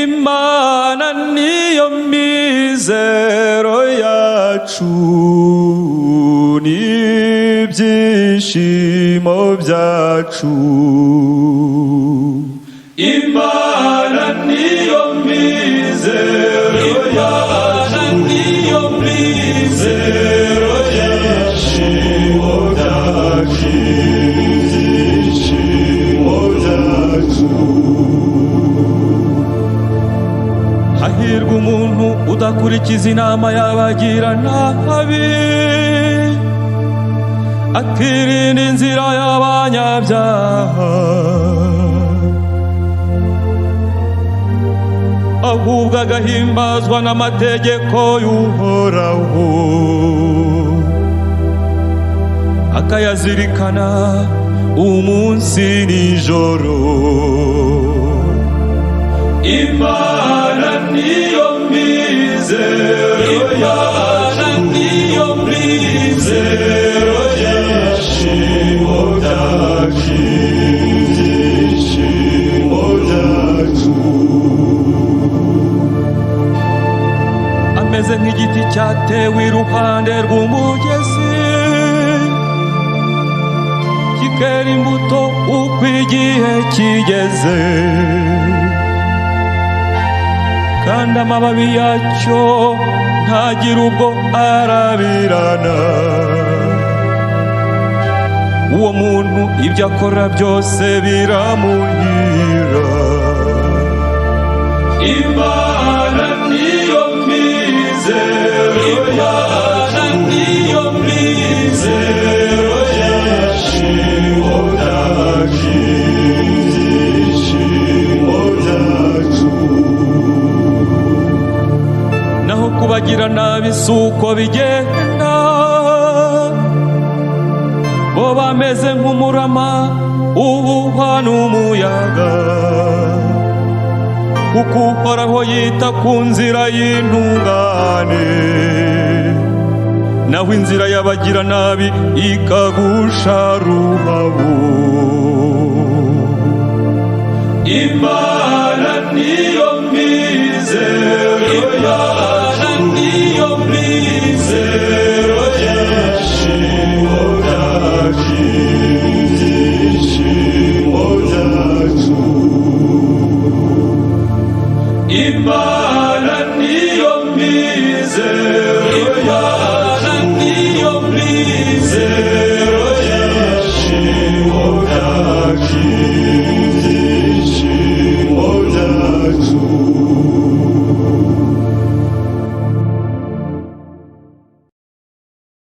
Imana niyo mizero yacu n'ibyishimo byacu. Imana niyo mizero yacu, niyo mizero y'ibyishimo byacu, ibyishimo byacu. Hahirwa umuntu udakurikiza inama y'abagiranabi, akirinda inzira y'abanyabyaha, ahubwo agahimbazwa n'amategeko y'Uhoraho, akayazirikana umunsi n'ijoro. Imana niyo mizero yacu, niyo mizero y'ibyishimo byacu, ibyishimo byacu. Ameze nk'igiti cyatewe iruhande rw'umugezi, kikera imbuto uko igihe kigeze, kandi amababi yacyo ntagira ubwo arabirana. Uwo muntu ibyo akora byose biramuhira. Imana niyo mizero yacu, niyo mizero y'ibyishimo byacu, ibyishimo byacu. Naho kubagiranabi si uko bigenda, bo bameze nk'umurama uhuhwa n'umuyaga, kuko Uhoraho yita ku nzira y'intungane, naho inzira y'abagiranabi ikagusha ruhabo. Imana niyo mizero yacu, niyo mizero y'ibyishimo byacu, ibyishimo byacu. Imana niyo mizero yacu, niyo mizero y'ibyishimo byacu.